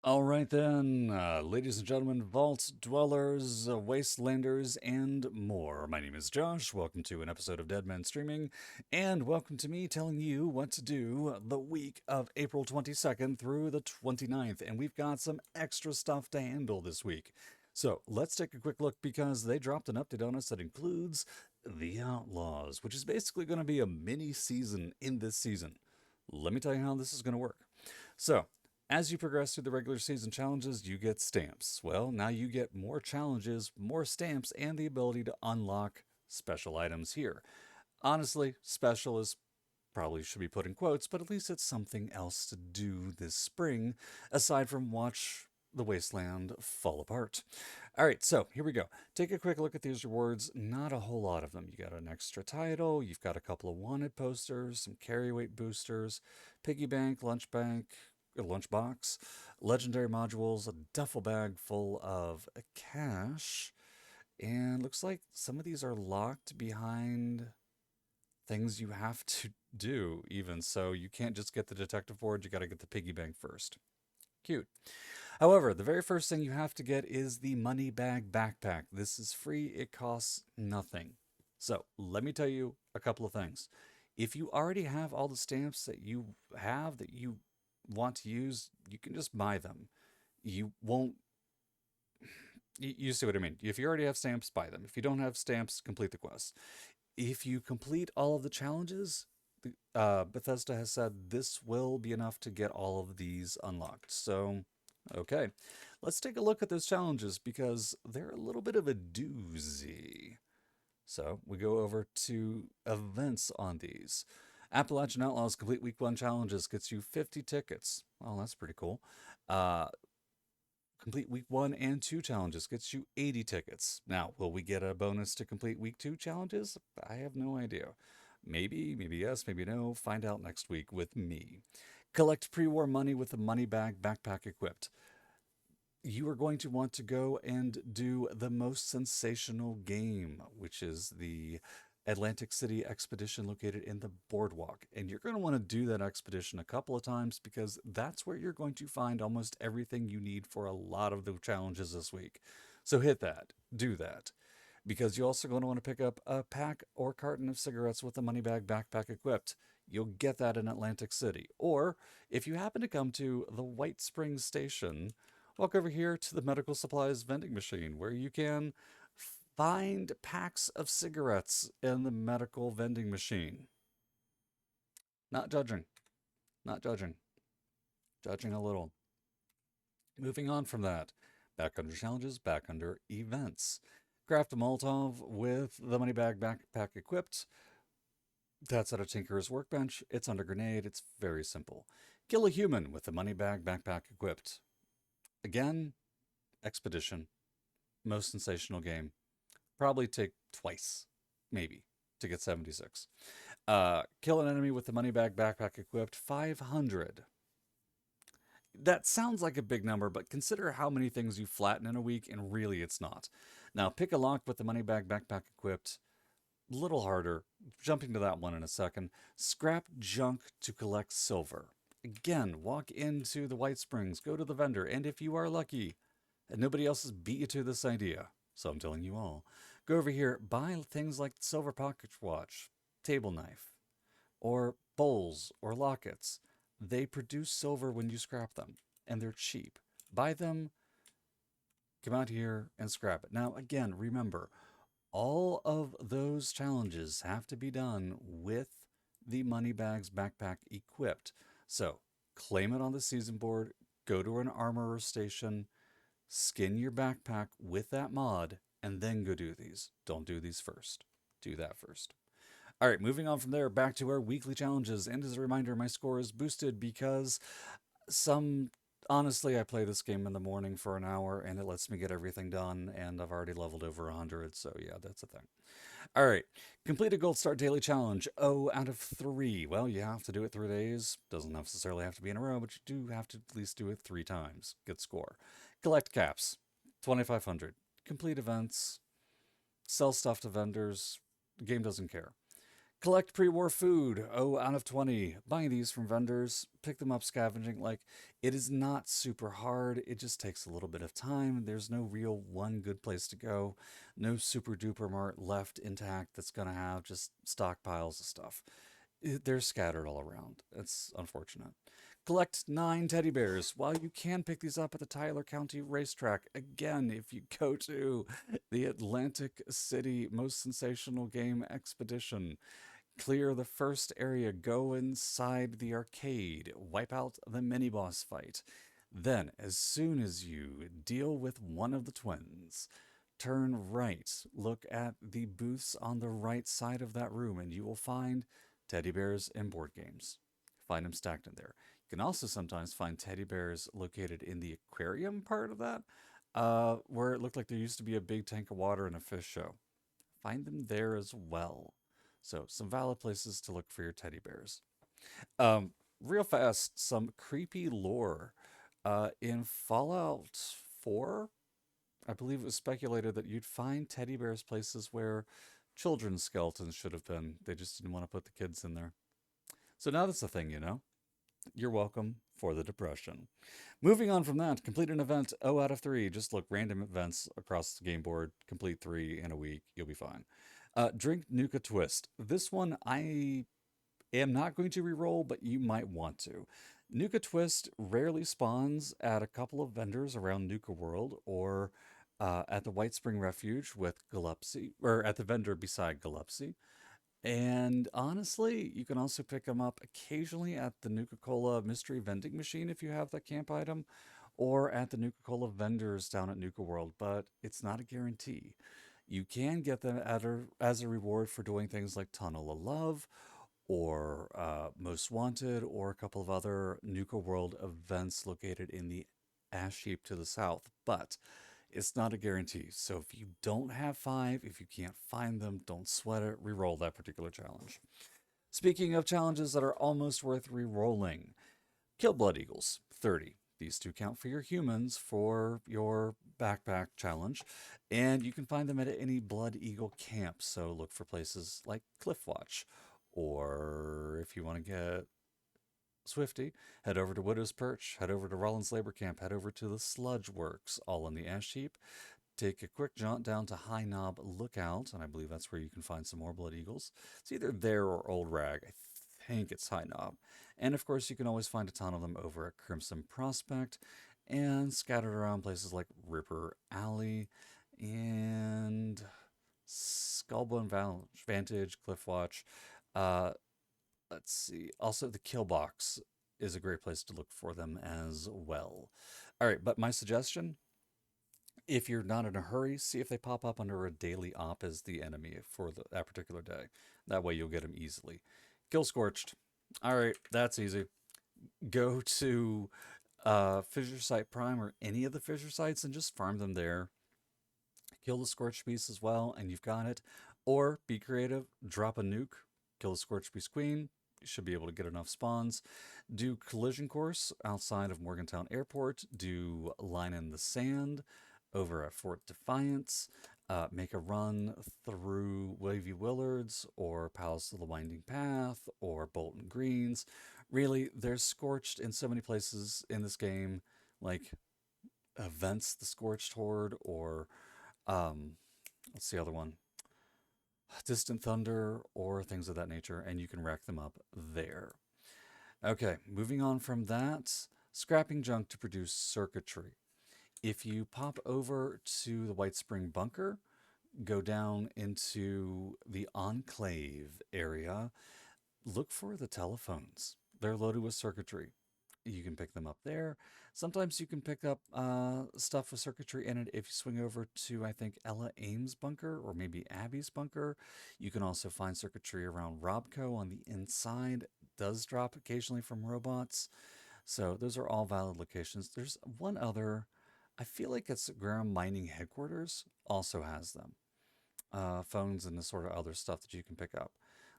All right then, ladies and gentlemen, vault dwellers, wastelanders, and more. My name is Josh. Welcome to an episode of Dead Men Streaming, and welcome to me telling you what to do the week of April 22nd through the 29th. And we've got some extra stuff to handle this week. So let's take a quick look because they dropped an update on us that includes The Outlaws, which is basically going to be a mini season in this season. Let me tell you how this is going to work. So, as you progress through the regular season challenges, you get stamps. Well, now you get more challenges, more stamps, and the ability to unlock special items here. Honestly, special is probably should be put in quotes, but at least it's something else to do this spring aside from watch the wasteland fall apart. All right, so here we go. Take a quick look at these rewards. Not a whole lot of them. You got an extra title, you've got a couple of wanted posters, some carry weight boosters, piggy bank, lunchbox, legendary modules, a duffel bag full of cash, and looks like some of these are locked behind things you have to do, even so. You can't just get the detective board, you got to get the piggy bank first. Cute. However, the very first thing you have to get is the money bag backpack. This is free, it costs nothing. So, let me tell you a couple of things. If you already have all the stamps that you want to use, you can just buy them. You won't, you see what I mean. If you already have stamps, buy them. If you don't have stamps, complete the quest. If you complete all of the challenges, Bethesda has said this will be enough to get all of these unlocked. So, okay, let's take a look at those challenges because they're a little bit of a doozy. So we go over to events on these. Appalachian Outlaws Complete Week 1 Challenges gets you 50 tickets. Oh, that's pretty cool. Uh, complete Week 1 and 2 Challenges gets you 80 tickets. Now, will we get a bonus to complete Week 2 Challenges? I have no idea. Maybe yes, maybe no. Find out next week with me. Collect pre-war money with the money bag backpack equipped. You are going to want to go and do the most sensational game, which is the Atlantic City expedition located in the Boardwalk. And you're going to want to do that expedition a couple of times because that's where you're going to find almost everything you need for a lot of the challenges this week. So hit that, do that. Because you're also going to want to pick up a pack or carton of cigarettes with the money bag backpack equipped. You'll get that in Atlantic City. Or if you happen to come to the White Springs Station, walk over here to the medical supplies vending machine where you can find packs of cigarettes in the medical vending machine. Not judging, not judging, judging a little. Moving on from that, back under challenges, back under events. Craft a Molotov with the money bag backpack equipped. That's at a Tinker's workbench. It's under grenade. It's very simple. Kill a human with the money bag backpack equipped. Again, expedition. Most sensational game. Probably take twice, maybe, to get 76. Kill an enemy with the money bag backpack equipped. 500. That sounds like a big number, but consider how many things you flatten in a week, and really it's not. Now, pick a lock with the money bag backpack equipped. Little harder. Jumping to that one in a second. Scrap junk to collect silver. Again, walk into the White Springs, go to the vendor, and if you are lucky, and nobody else has beat you to this idea, so I'm telling you all, go over here, buy things like silver pocket watch, table knife, or bowls or lockets. They produce silver when you scrap them, and they're cheap. Buy them, come out here and scrap it. Now, again, remember, all of those challenges have to be done with the Moneybags backpack equipped. So, claim it on the season board, go to an armorer station, skin your backpack with that mod, and then go do these. Don't do these first. Do that first. All right, moving on from there, back to our weekly challenges. And as a reminder, my score is boosted because some honestly, I play this game in the morning for an hour and it lets me get everything done, and I've already leveled over 100, so yeah, that's a thing. All right, complete a Gold Start Daily Challenge. Oh, out of 3. Well, you have to do it 3 days. Doesn't necessarily have to be in a row, but you do have to at least do it 3 times. Good score. Collect caps. 2,500. Complete events. Sell stuff to vendors. The game doesn't care. Collect pre-war food. Oh, out of 20. Buying these from vendors, pick them up scavenging. Like, it is not super hard. It just takes a little bit of time. There's no real one good place to go. No super duper mart left intact that's going to have just stockpiles of stuff. They're scattered all around. It's unfortunate. Collect 9 teddy bears. While you can pick these up at the Tyler County racetrack, again, if you go to the Atlantic City Most Sensational Game Expedition, clear the first area, go inside the arcade, wipe out the mini boss fight. Then, as soon as you deal with one of the twins, turn right, look at the booths on the right side of that room, and you will find teddy bears and board games. Find them stacked in there. You can also sometimes find teddy bears located in the aquarium part of that, where it looked like there used to be a big tank of water and a fish show. Find them there as well. So, some valid places to look for your teddy bears. Real fast, some creepy lore. In Fallout 4, I believe it was speculated that you'd find teddy bears places where children's skeletons should have been. They just didn't want to put the kids in there. So now that's a thing, you know? You're welcome for the depression. Moving on from that, complete an event 0 out of 3. Just look random events across the game board, complete 3 in a week, you'll be fine. Drink Nuka Twist. This one I am not going to re-roll, but you might want to. Nuka Twist rarely spawns at a couple of vendors around Nuka World or at the White Spring Refuge with Galupsi, or at the vendor beside Galupsi. And honestly, you can also pick them up occasionally at the Nuka Cola mystery vending machine if you have that camp item, or at the Nuka Cola vendors down at Nuka World, but it's not a guarantee. You can get them as a reward for doing things like Tunnel of Love or Most Wanted or a couple of other Nuka World events located in the ash heap to the south. But it's not a guarantee. So if you don't have 5, if you can't find them, don't sweat it. Reroll that particular challenge. Speaking of challenges that are almost worth re-rolling, kill Blood Eagles, 30. These two count for your humans for your backpack challenge, and you can find them at any Blood Eagle camp. So look for places like Cliffwatch, or if you want to get Swifty, head over to Widow's Perch, head over to Rollins Labor Camp, head over to the Sludge Works, all in the ash heap. Take a quick jaunt down to High Knob Lookout, and I believe that's where you can find some more Blood Eagles. It's either there or Old Rag. I think it's High Knob. And of course, you can always find a ton of them over at Crimson Prospect and scattered around places like Ripper Alley and Skullbone Vantage, Cliffwatch. Uh, let's see. Also, the Kill Box is a great place to look for them as well. All right, but my suggestion, if you're not in a hurry, see if they pop up under a daily op as the enemy for that particular day. That way you'll get them easily. Kill Scorched. All right, that's easy. Go to Fissure Site Prime or any of the Fissure Sites and just farm them there. Kill the Scorched Beast as well, and you've got it. Or be creative, drop a nuke, kill the Scorched Beast Queen. You should be able to get enough spawns. Do Collision Course outside of Morgantown Airport. Do Line in the Sand over at Fort Defiance. Make a run through Wavy Willards or Palace of the Winding Path or Bolton Greens. Really, they're scorched in so many places in this game, like Events the Scorched Horde or what's the other one? Distant Thunder or things of that nature, and you can rack them up there. Okay, moving on from that, scrapping junk to produce circuitry. If you pop over to the White Spring Bunker, go down into the Enclave area, look for the telephones. They're loaded with circuitry. You can pick them up there. Sometimes you can pick up stuff with circuitry in it if you swing over to, I think, Ella Ames' bunker or maybe Abby's bunker. You can also find circuitry around Robco on the inside. It does drop occasionally from robots. So those are all valid locations. There's one other, I feel like it's Graham Mining Headquarters also has them. Phones and the sort of other stuff that you can pick up.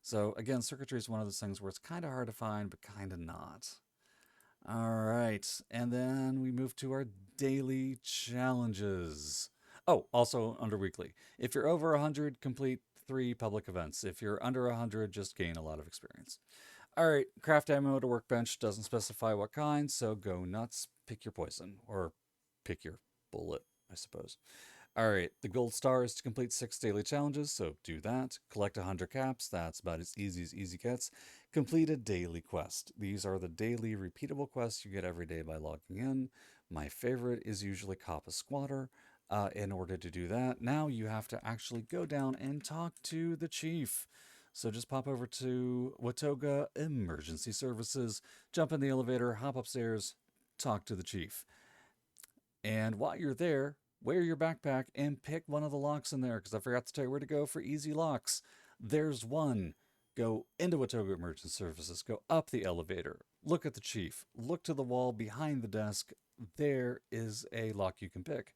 So again, circuitry is one of those things where it's kind of hard to find, but kind of not. All right, and then we move to our daily challenges. Oh, also under weekly. If you're over 100, complete 3 public events. If you're under 100, just gain a lot of experience. All right, craft ammo to workbench doesn't specify what kind, so go nuts, pick your poison, or pick your bullet, I suppose. All right, the gold star is to complete 6 daily challenges, so do that. Collect 100 caps, that's about as easy gets. Complete a daily quest. These are the daily repeatable quests you get every day by logging in. My favorite is usually Cop a Squatter. In order to do that, now you have to actually go down and talk to the chief. So just pop over to Watoga Emergency Services, jump in the elevator, hop upstairs, talk to the chief. And while you're there, wear your backpack and pick one of the locks in there because I forgot to tell you where to go for easy locks. There's one. Go into Watoga Emergency Services, go up the elevator, look at the chief, look to the wall behind the desk. There is a lock you can pick.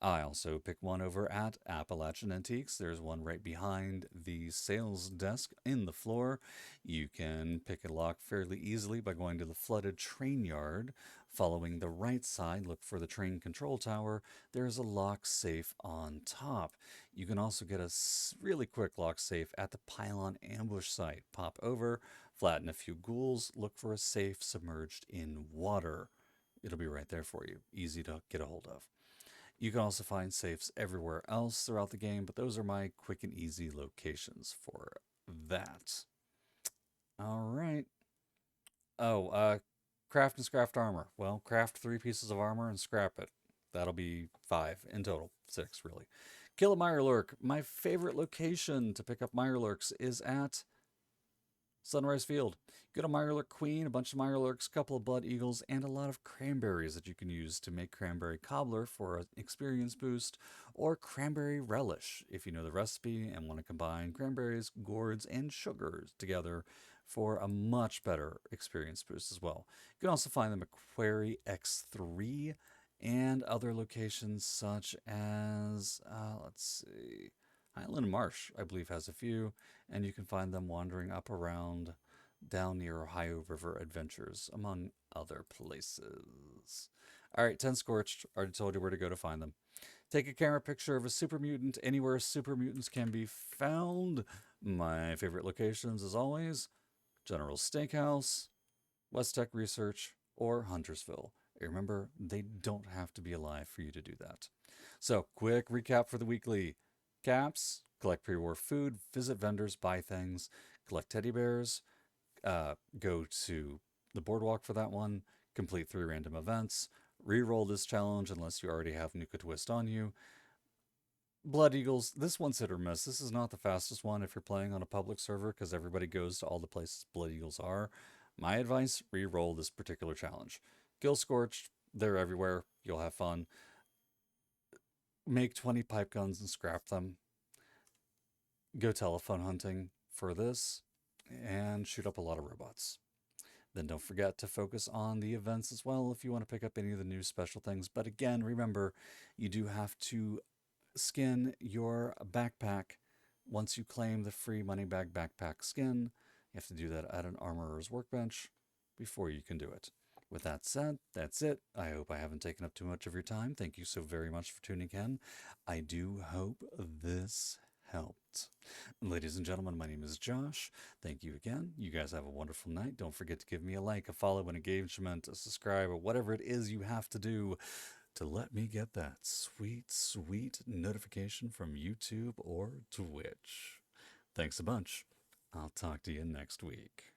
I also pick one over at Appalachian Antiques. There's one right behind the sales desk in the floor. You can pick a lock fairly easily by going to the flooded train yard. Following the right side, look for the train control tower. There's a lock safe on top. You can also get a really quick lock safe at the pylon ambush site. Pop over, flatten a few ghouls, look for a safe submerged in water. It'll be right there for you. Easy to get a hold of. You can also find safes everywhere else throughout the game, but those are my quick and easy locations for that. All right. Oh, craft and scrapped armor. Well, craft 3 pieces of armor and scrap it. That'll be 5 in total. 6, really. Kill a Mirelurk. My favorite location to pick up Mirelurks is at Sunrise Field. Get a Mirelurk Queen, a bunch of Mirelurks, a couple of Blood Eagles, and a lot of cranberries that you can use to make cranberry cobbler for an experience boost, or cranberry relish if you know the recipe and want to combine cranberries, gourds, and sugars together for a much better experience boost as well. You can also find them at Quarry X3 and other locations such as, let's see, Highland Marsh, I believe, has a few, and you can find them wandering up around down near Ohio River Adventures, among other places. All right, 10 Scorched. Already told you where to go to find them. Take a camera picture of a super mutant anywhere super mutants can be found. My favorite locations, as always, General Steakhouse, West Tech Research, or Huntersville. Remember, they don't have to be alive for you to do that. So, quick recap for the weekly. Caps, collect pre-war food, visit vendors, buy things, collect teddy bears, go to the Boardwalk for that one, complete 3 random events, re-roll this challenge unless you already have Nuka Twist on you. Blood Eagles, this one's hit or miss. This is not the fastest one if you're playing on a public server because everybody goes to all the places Blood Eagles are. My advice, re-roll this particular challenge. Kill Scorched, they're everywhere. You'll have fun. Make 20 pipe guns and scrap them. Go telephone hunting for this and shoot up a lot of robots. Then don't forget to focus on the events as well if you want to pick up any of the new special things. But again, remember, you do have to skin your backpack once you claim the free money bag backpack skin. You have to do that at an armorer's workbench before you can do it. With that said, that's it. I hope I haven't taken up too much of your time. Thank you so very much for tuning in. I do hope this helped. Ladies and gentlemen, my name is Josh. Thank you again. You guys have a wonderful night. Don't forget to give me a like, a follow, an engagement, a subscribe, or whatever it is you have to do to let me get that sweet notification from YouTube or Twitch. Thanks a bunch. I'll talk to you next week.